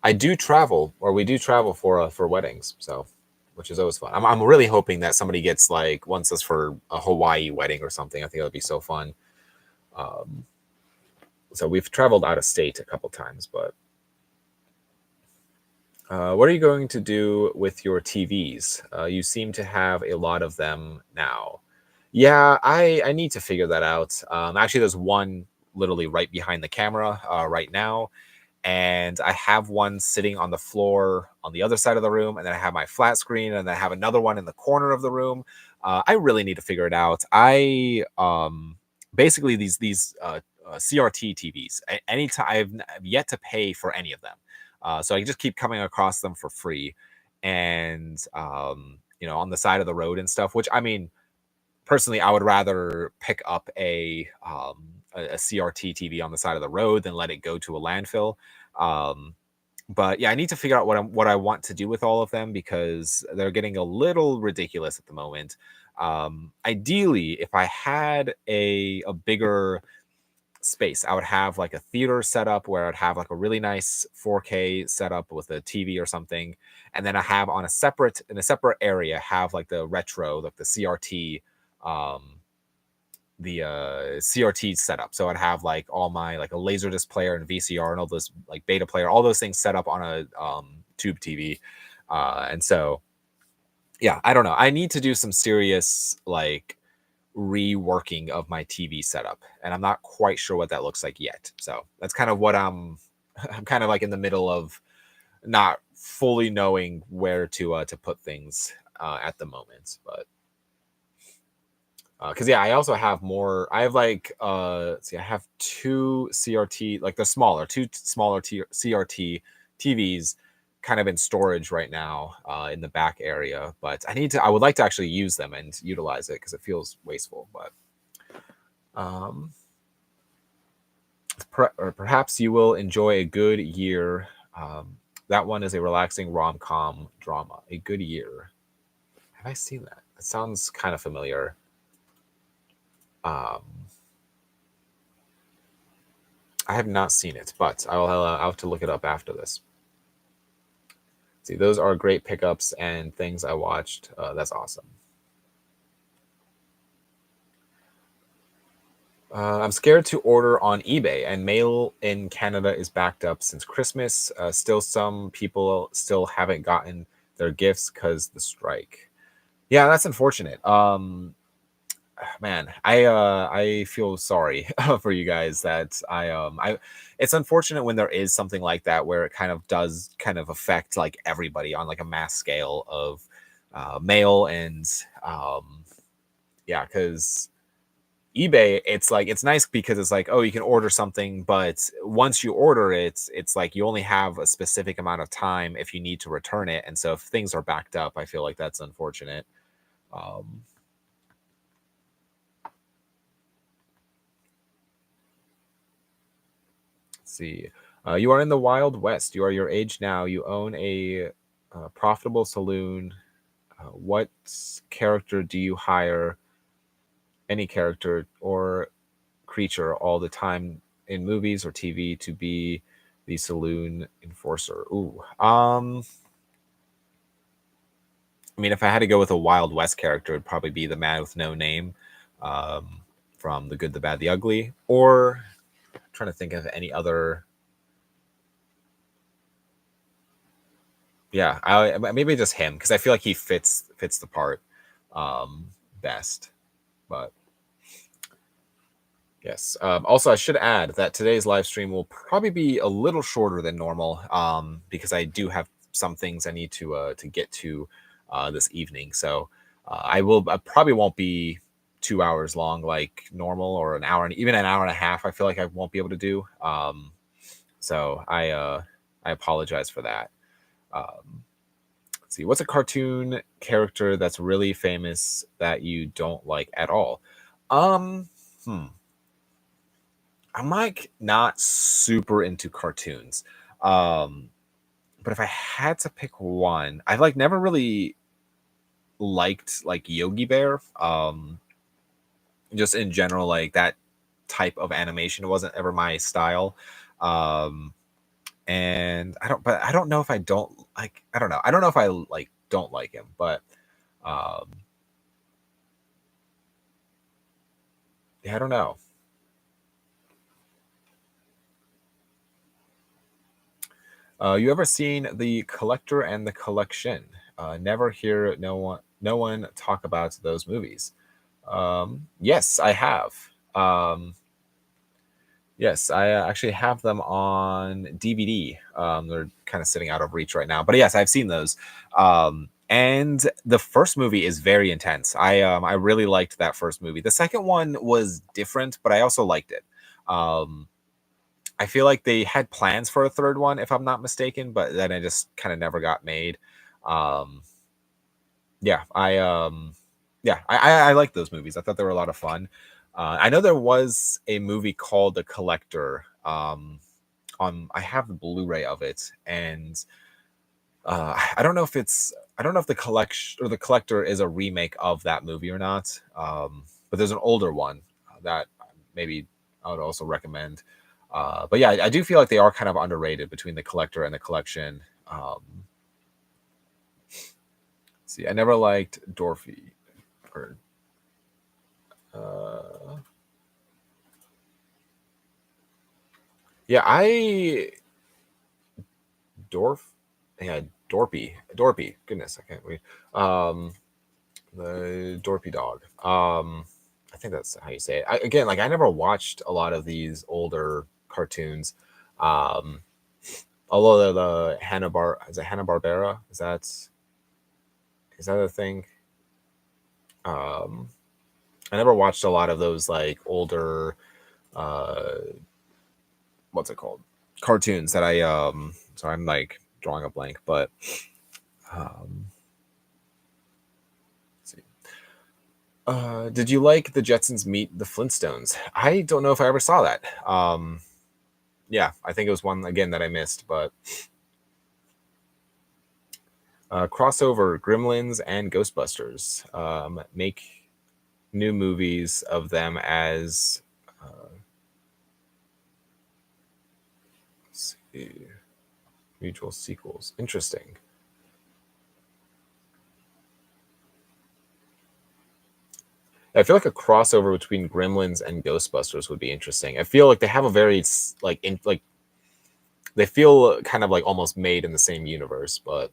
I do travel, or we do travel for weddings, so which is always fun. I'm really hoping that somebody wants us for a Hawaii wedding or something. I think that would be so fun. So we've traveled out of state a couple times, but what are you going to do with your TVs? You seem to have a lot of them now. Yeah, I need to figure that out. Actually, there's one literally right behind the camera right now, and I have one sitting on the floor on the other side of the room, and then I have my flat screen, and then I have another one in the corner of the room. I really need to figure it out. I basically these CRT TVs. Anytime I've yet to pay for any of them, so I just keep coming across them for free, and on the side of the road and stuff. Which I mean, personally, I would rather pick up a CRT TV on the side of the road than let it go to a landfill. Um, but yeah, I need to figure out what I want to do with all of them because they're getting a little ridiculous at the moment. Ideally, if I had a bigger space, I would have like a theater setup where I'd have like a really nice 4K setup with a TV or something, and then I have on a separate in a separate area have like the retro, like the CRT, um, CRT setup. So I'd have like all my like a Laserdisc player and VCR and all those like beta player, all those things set up on a tube TV, and so yeah, I don't know. I need to do some serious like reworking of my TV setup, and I'm not quite sure what that looks like yet. So that's kind of what I'm kind of like in the middle of not fully knowing where to put things at the moment, but because yeah, I also have more. I have like let's see, I have two CRT, like the smaller, CRT TVs, kind of in storage right now in the back area. But I would like to actually use them and utilize it because it feels wasteful. But um, or perhaps you will enjoy A Good Year. That one is a relaxing rom-com drama. A Good Year. Have I seen that? It sounds kind of familiar. Um, I have not seen it, but I'll have to look it up after this. See, those are great pickups and things I watched. That's awesome. I'm scared to order on eBay, and mail in Canada is backed up since Christmas. Still, some people still haven't gotten their gifts because the strike. Yeah, that's unfortunate. Man, I feel sorry for you guys that I it's unfortunate when there is something like that where it kind of does kind of affect like everybody on like a mass scale of mail and yeah, because eBay, it's like it's nice because it's like, oh, you can order something, but once you order it, it's like you only have a specific amount of time if you need to return it. And so if things are backed up, I feel like that's unfortunate. Um, let's see. You are in the Wild West. You are your age now. You own a profitable saloon. What character do you hire? Any character or creature all the time in movies or TV to be the saloon enforcer? Ooh. I mean, if I had to go with a Wild West character, it'd probably be the man with no name um, from The Good, the Bad, the Ugly. Or I'm trying to think of any other. Yeah, maybe just him because I feel like he fits the part um, best. But yes. Also, I should add that today's live stream will probably be a little shorter than normal because I do have some things I need to get to this evening. So I probably won't be 2 hours long like normal or an hour and even an hour and a half. I feel like I won't be able to do. So I apologize for that. Um, let's see. What's a cartoon character that's really famous that you don't like at all? Um, hmm. I'm like not super into cartoons. Um, but if I had to pick one, I've like never really liked like Yogi Bear. Just in general, like that type of animation wasn't ever my style. Um, and but I don't know if I don't like, I don't know. I don't know if I like don't like him, but um, yeah, I don't know. You ever seen The Collector and the Collection? Never hear no one talk about those movies. Yes, I have. Yes, I actually have them on DVD. They're kind of sitting out of reach right now, but yes, I've seen those. And the first movie is very intense. I really liked that first movie. The second one was different, but I also liked it. Um, I feel like they had plans for a third one, if I'm not mistaken, but then it just kind of never got made. Um, yeah, I like those movies. I thought they were a lot of fun. I know there was a movie called The Collector. On I have the Blu-ray of it, and I don't know if the collection or the Collector is a remake of that movie or not. But there's an older one that maybe I would also recommend. But yeah, I do feel like they are kind of underrated between the Collector and the Collection. See, I never liked Dorothy. Or, uh, yeah, Dorf, yeah, Dorpy. Goodness, I can't read. The Dorpy dog. I think that's how you say it. Again, like I never watched a lot of these older cartoons. Um, although the Hanna Barbera is that a thing? Um, I never watched a lot of those like older uh what's it called cartoons that I so I'm like drawing a blank, but um let's see. Did you like the Jetsons meet the Flintstones? I don't know if I ever saw that. Yeah, I think it was one again that I missed, but crossover Gremlins and Ghostbusters make new movies of them as let's see, mutual sequels. Interesting. I feel like a crossover between Gremlins and Ghostbusters would be interesting. I feel like they have a very like they feel kind of like almost made in the same universe. But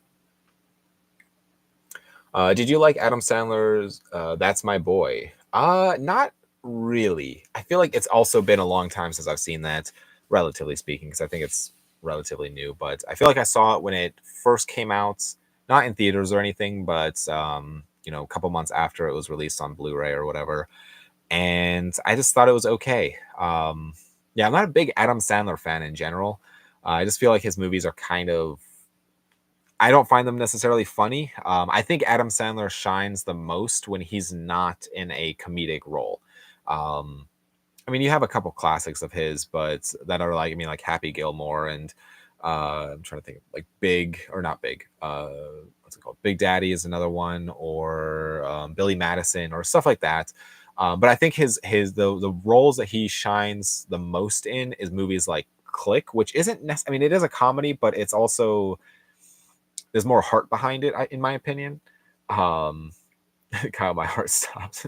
did you like Adam Sandler's That's My Boy? Not really. I feel like it's also been a long time since I've seen that, relatively speaking, because I think it's relatively new. But I feel like I saw it when it first came out, not in theaters or anything, but a couple months after it was released on Blu-ray or whatever, and I just thought it was okay. Yeah, I'm not a big Adam Sandler fan in general. I just feel like his movies are kind of. I don't find them necessarily funny. I think Adam Sandler shines the most when he's not in a comedic role. Um, I mean, you have a couple classics of his, but that are like, I mean, like Happy Gilmore and I'm trying to think, like Big or not Big. What's it called? Big Daddy is another one, or Billy Madison or stuff like that. But I think the roles that he shines the most in is movies like Click, which isn't. I mean, it is a comedy, but it's also there's more heart behind it, in my opinion. Um, Kyle, my heart stopped.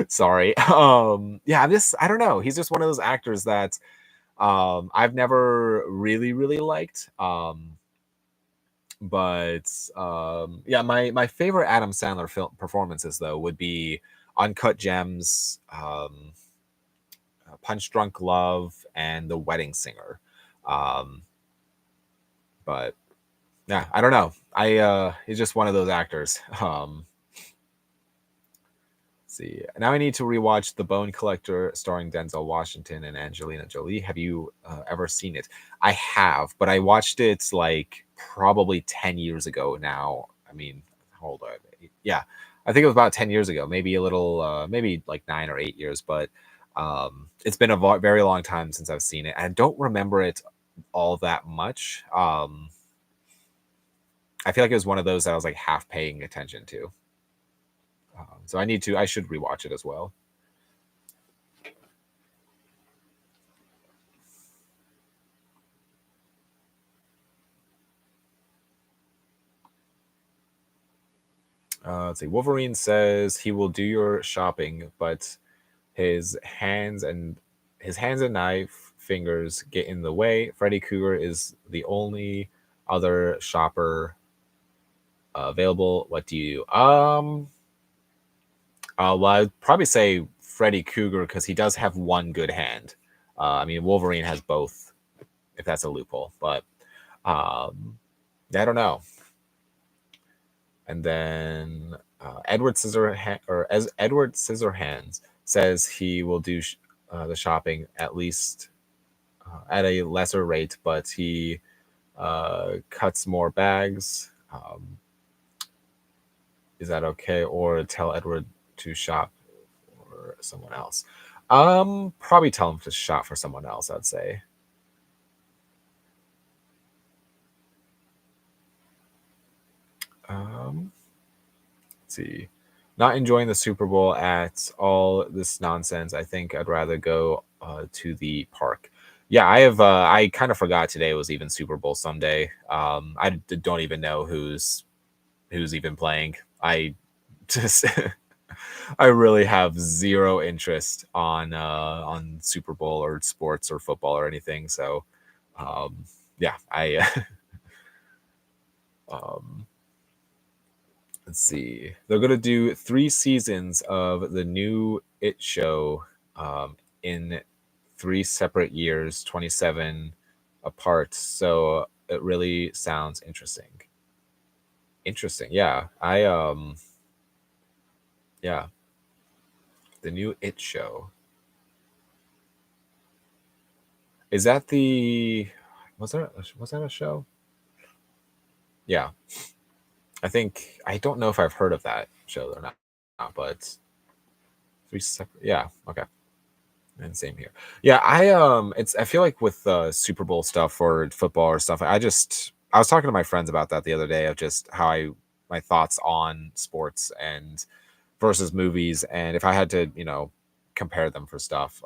Sorry. Yeah, I don't know. He's just one of those actors that I've never really liked. But yeah, my favorite Adam Sandler film performances though would be Uncut Gems, Punch Drunk Love, and The Wedding Singer. Um, but yeah, I don't know. He's just one of those actors. See. Now I need to rewatch The Bone Collector starring Denzel Washington and Angelina Jolie. Have you ever seen it? I have, but I watched it like probably 10 years ago now. I mean, hold on. Yeah, I think it was about 10 years ago, maybe a little, maybe like 9 or 8 years, but it's been a very long time since I've seen it. I don't remember it all that much. I feel like it was one of those that I was like half paying attention to. So I should rewatch it as well. Let's see. Wolverine says he will do your shopping, but his hands and knife fingers get in the way. Freddy Krueger is the only other shopper available. What do you? Well, I'd probably say Freddy Krueger because he does have one good hand. I mean, Wolverine has both, if that's a loophole, but I don't know. And then Edward Scissorhands says he will do the shopping at least at a lesser rate, but he cuts more bags. Is that okay? Or tell Edward to shop for someone else? Probably tell him to shop for someone else, I'd say. Let's see. Not enjoying the Super Bowl at all this nonsense. I think I'd rather go to the park. Yeah, I have. I kind of forgot today was even Super Bowl Sunday. Don't even know who's even playing. I just I really have zero interest on Super Bowl or sports or football or anything. So yeah, I um, let's see. They're gonna do 3 seasons of the new It show in 3 separate years, 27 apart. So it really sounds interesting. Interesting. Yeah. Yeah. The new It show. Is that the was that a show? Yeah. I don't know if I've heard of that show or not, but 3 separate. Yeah. Okay. And same here. Yeah, I feel like with Super Bowl stuff or football or stuff, I was talking to my friends about that the other day of just how my thoughts on sports and versus movies, and if I had to, compare them for stuff.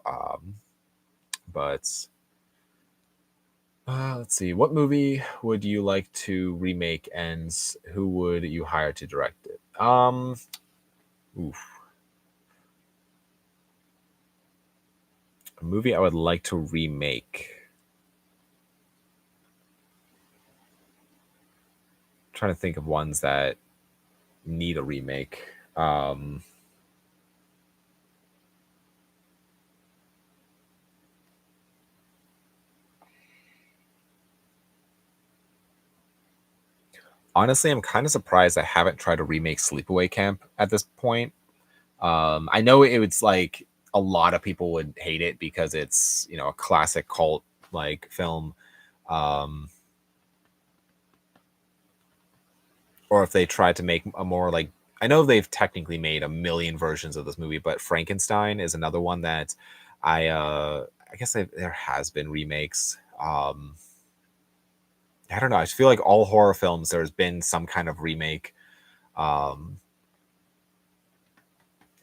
But let's see, what movie would you like to remake, and who would you hire to direct it? Oof. A movie I would like to remake. I'm trying to think of ones that need a remake. Honestly, I'm kind of surprised I haven't tried to remake Sleepaway Camp at this point. I know it's like a lot of people would hate it because it's a classic cult like film. Um, or if they tried to make a more like I know they've technically made a million versions of this movie, but Frankenstein is another one that I guess there has been remakes. I don't know. I just feel like all horror films there's been some kind of remake. Um,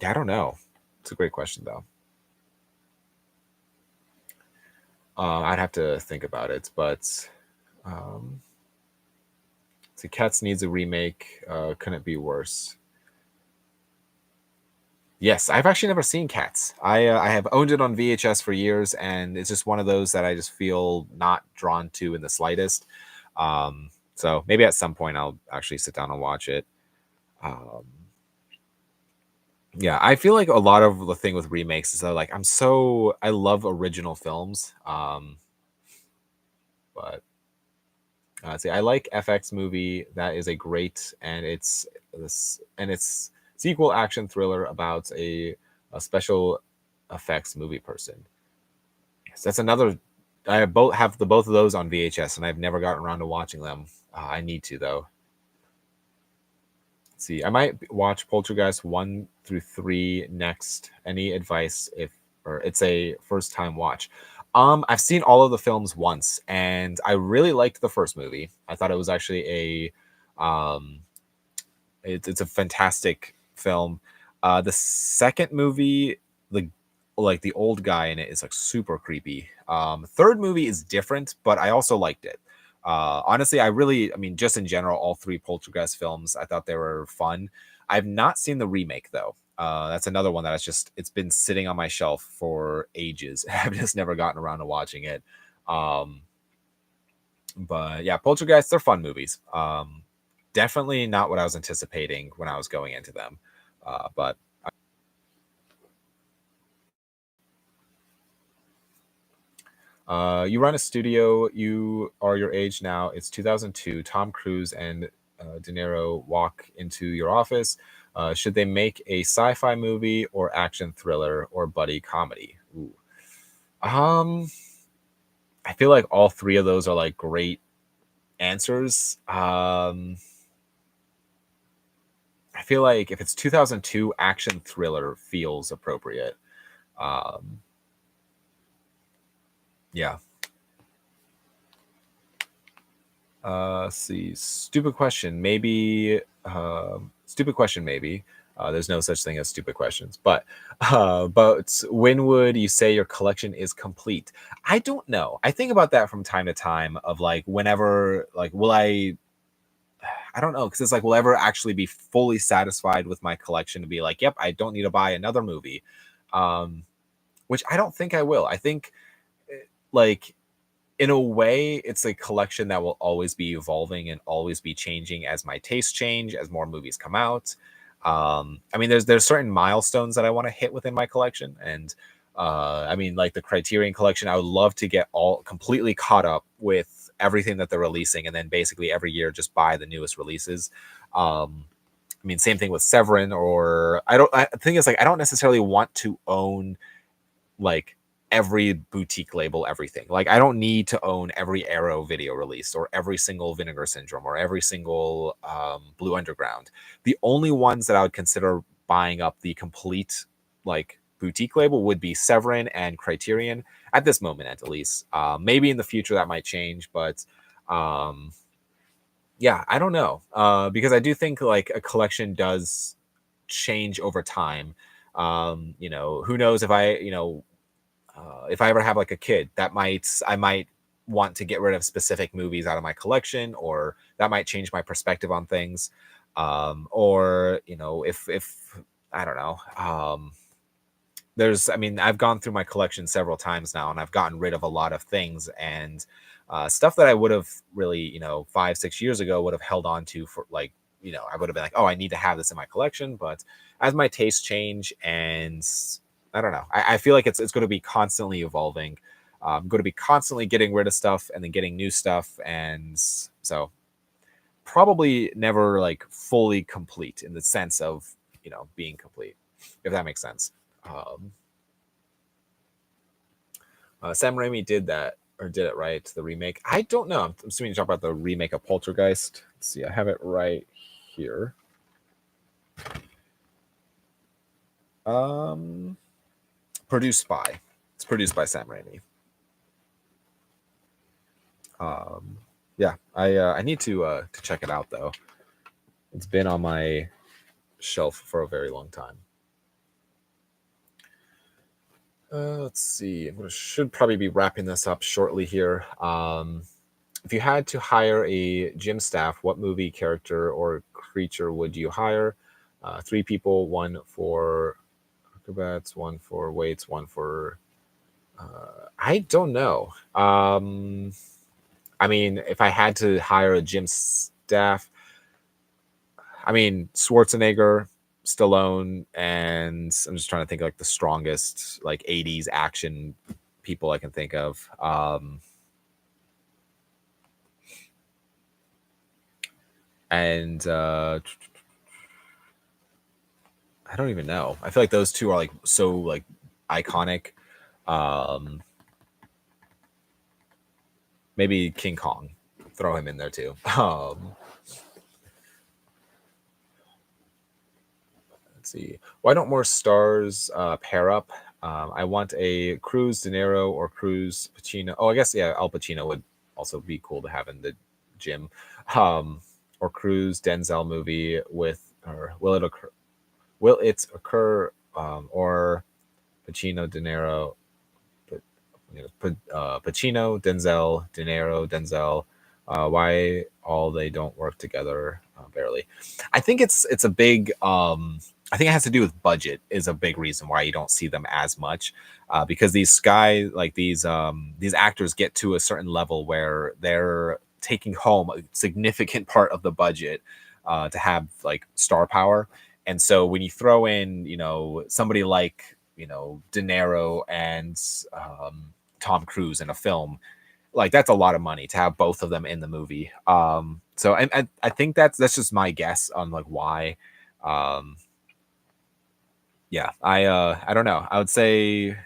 yeah, I don't know. It's a great question though. I'd have to think about it, but um, see, Cats needs a remake. Couldn't be worse. Yes, I've actually never seen Cats. I have owned it on VHS for years, and it's just one of those that I just feel not drawn to in the slightest. So maybe at some point I'll actually sit down and watch it. Um, yeah, I feel like a lot of the thing with remakes is that like I love original films. But see, I like FX movie. That is a great and it's sequel action thriller about a special effects movie person. Yes, that's another. I have the both of those on VHS, and I've never gotten around to watching them. I need to though. Let's see, I might watch Poltergeist 1 through 3 next. Any advice if or it's a first time watch? I've seen all of the films once, and I really liked the first movie. I thought it was actually um, it's a fantastic film. The second movie, the like the old guy in it is like super creepy. Third movie is different, but I also liked it. Honestly, I mean, just in general, all 3 Poltergeist films, I thought they were fun. I've not seen the remake though. That's another one that it's been sitting on my shelf for ages. I've just never gotten around to watching it. Um, but yeah, Poltergeist, they're fun movies. Definitely not what I was anticipating when I was going into them. But You run a studio. You are your age now. It's 2002. Tom Cruise and De Niro walk into your office. Should they make a sci-fi movie or action thriller or buddy comedy? Ooh. Um, I feel like all three of those are like great answers. I feel like if it's 2002, action thriller feels appropriate. Um, yeah. Let's see. Stupid question. Maybe. Stupid question. Maybe. There's no such thing as stupid questions. But when would you say your collection is complete? I don't know. I think about that from time to time. Of like whenever, like, will I? I don't know because it's like, will I ever actually be fully satisfied with my collection to be like, yep, I don't need to buy another movie, um, which I don't think I will. I think like in a way, it's a collection that will always be evolving and always be changing as my tastes change, as more movies come out. I mean, there's certain milestones that I want to hit within my collection, and I mean, like the Criterion collection, I would love to get all completely caught up with everything that they're releasing, and then basically every year just buy the newest releases. I mean, same thing with Severin, or I don't. The thing is, like, I don't necessarily want to own like every boutique label, everything. Like I don't need to own every Arrow video release or every single Vinegar Syndrome or every single Blue Underground. The only ones that I would consider buying up the complete like boutique label would be Severin and Criterion at this moment, at least. Maybe in the future that might change, but um, yeah, I don't know because I do think like a collection does change over time. You know, who knows if if I ever have like a kid, I might want to get rid of specific movies out of my collection, or that might change my perspective on things. Or if I don't know, I mean, I've gone through my collection several times now, and I've gotten rid of a lot of things and stuff that I would have really, 5, 6 years ago would have held on to for like, I would have been like, oh, I need to have this in my collection. But as my tastes change and I don't know. I feel like it's going to be constantly evolving. I'm going to be constantly getting rid of stuff and then getting new stuff, and so probably never like fully complete in the sense of being complete, if that makes sense. Um, Sam Raimi did that or did it right? The remake. I don't know. I'm assuming you talk about the remake of Poltergeist. Let's see. I have it right here. Produced by. It's produced by Sam Raimi. Yeah, I need to check it out though. It's been on my shelf for a very long time. Let's see. Should probably be wrapping this up shortly here. If you had to hire a gym staff, what movie character or creature would you hire? 3 people, one for acrobats, one for weights, one for. I don't know. I mean, if I had to hire a gym staff, I mean, Schwarzenegger, Stallone, and I'm just trying to think like the strongest like 80s action people I can think of. And I don't even know. I feel like those two are like so like iconic. Maybe King Kong. Throw him in there too. Let's see. Why don't more stars pair up? I want a Cruz De Niro or Cruz Pacino. Oh, I guess yeah, Al Pacino would also be cool to have in the gym. Or Cruz Denzel movie with, or will it occur? Will it occur? Or Pacino De Niro, Pacino Denzel De Niro Denzel. Why all they don't work together barely? I think it's a big. I think it has to do with budget is a big reason why you don't see them as much, because these actors get to a certain level where they're taking home a significant part of the budget to have like star power, and so when you throw in somebody like De Niro and Tom Cruise in a film, like that's a lot of money to have both of them in the movie. So and I think that's just my guess on like why. Um, yeah, I don't know. I would say,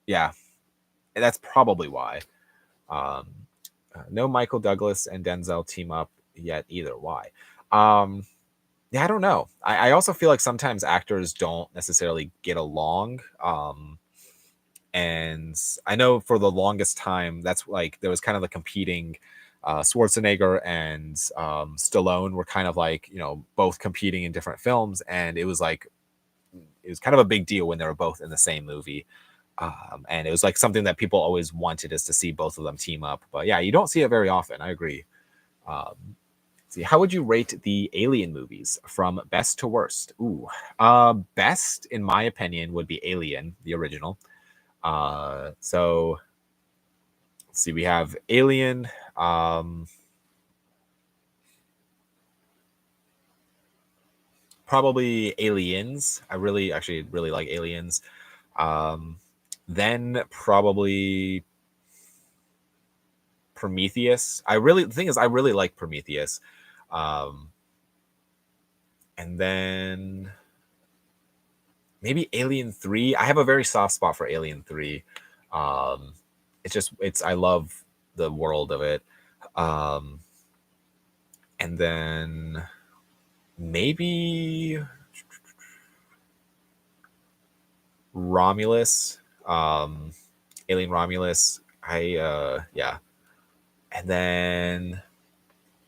yeah, that's probably why. Um, no Michael Douglas and Denzel team up yet either. Why? Um, yeah, I don't know. I also feel like sometimes actors don't necessarily get along. And I know for the longest time, that's like there was kind of the competing. Schwarzenegger and Stallone were kind of like, you know, both competing in different films, and it was like it was kind of a big deal when they were both in the same movie. And it was like something that people always wanted is to see both of them team up. But yeah, you don't see it very often. I agree. Um, see, how would you rate the Alien movies from best to worst? Ooh, best in my opinion would be Alien, the original. So let's see, we have Alien. Probably Aliens. I really actually really like Aliens. Um, then probably Prometheus. The thing is I really like Prometheus. Um, and then maybe Alien 3. I have a very soft spot for Alien 3. Um, it's I love the world of it. Um, and then maybe Romulus. Alien Romulus. Yeah. And then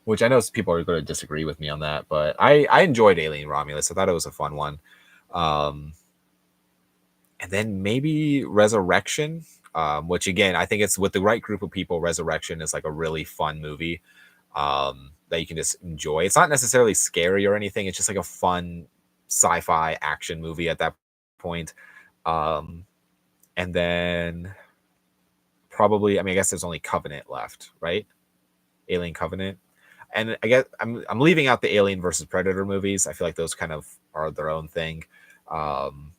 which I know people are going to disagree with me on that, but I enjoyed Alien Romulus. I thought it was a fun one. Um, and then maybe Resurrection, which again I think it's with the right group of people. Resurrection is like a really fun movie that you can just enjoy. It's not necessarily scary or anything. It's just like a fun sci-fi action movie at that point. Um, and then probably, I mean, I guess there's only Covenant left, right? Alien Covenant. And I guess I'm leaving out the Alien versus Predator movies. I feel like those kind of are their own thing. Um,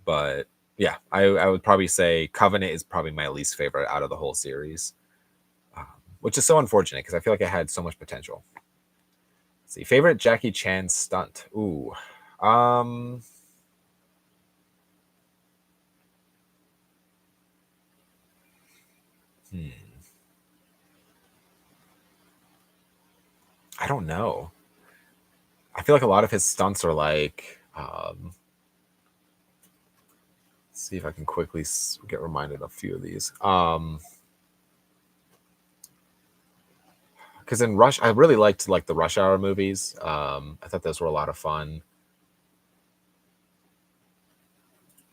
but yeah, I would probably say Covenant is probably my least favorite out of the whole series, which is so unfortunate because I feel like it had so much potential. Let's see, favorite Jackie Chan stunt. Ooh, um, hmm. I don't know. I feel like a lot of his stunts are like. Let's see if I can quickly get reminded of a few of these. Because in Rush, I really liked like the Rush Hour movies. I thought those were a lot of fun.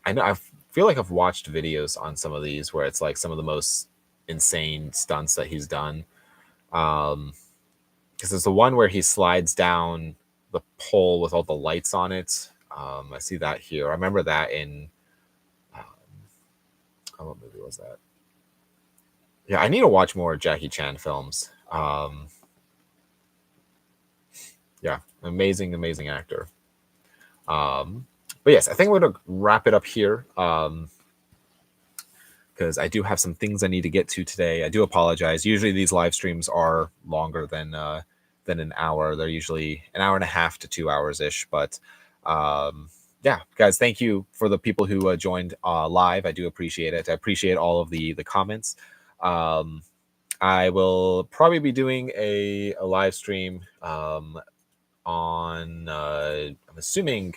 I know I feel like I've watched videos on some of these where it's like some of the most insane stunts that he's done. Because there's the one where he slides down the pole with all the lights on it. I see that here. I remember that in um, oh, what movie was that? Yeah, I need to watch more Jackie Chan films. Yeah, amazing, amazing actor. But yes, I think we're gonna wrap it up here. Because I do have some things I need to get to today. I do apologize. Usually these live streams are longer than an hour. They're usually an hour and a half to 2 hours ish. But yeah, guys, thank you for the people who joined live. I do appreciate it. I appreciate all of the comments. I will probably be doing a live stream on I'm assuming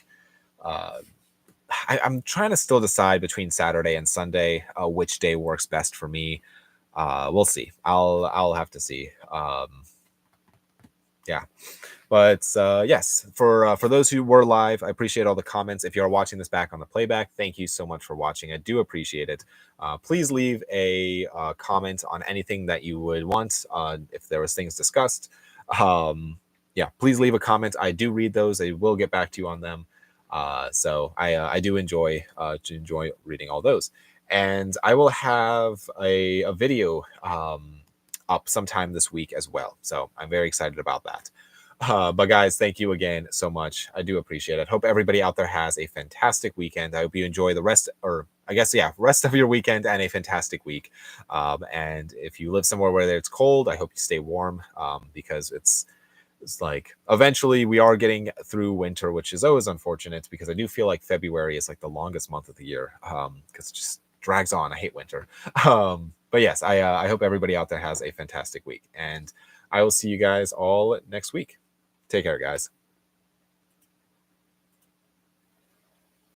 I'm trying to still decide between Saturday and Sunday which day works best for me. We'll see. I'll have to see. Yeah, but yes, for those who were live, I appreciate all the comments. If you are watching this back on the playback, thank you so much for watching. I do appreciate it. Please leave a comment on anything that you would want. If there was things discussed, yeah, please leave a comment. I do read those. I will get back to you on them. So I do enjoy reading all those, and I will have a video up sometime this week as well. So I'm very excited about that. But guys, thank you again so much. I do appreciate it. Hope everybody out there has a fantastic weekend. I hope you enjoy the rest, or I guess, yeah, rest of your weekend and a fantastic week. And if you live somewhere where it's cold, I hope you stay warm because it's like eventually we are getting through winter, which is always unfortunate because I do feel like February is like the longest month of the year because it just drags on. I hate winter. But yes, I hope everybody out there has a fantastic week, and I will see you guys all next week. Take care, guys.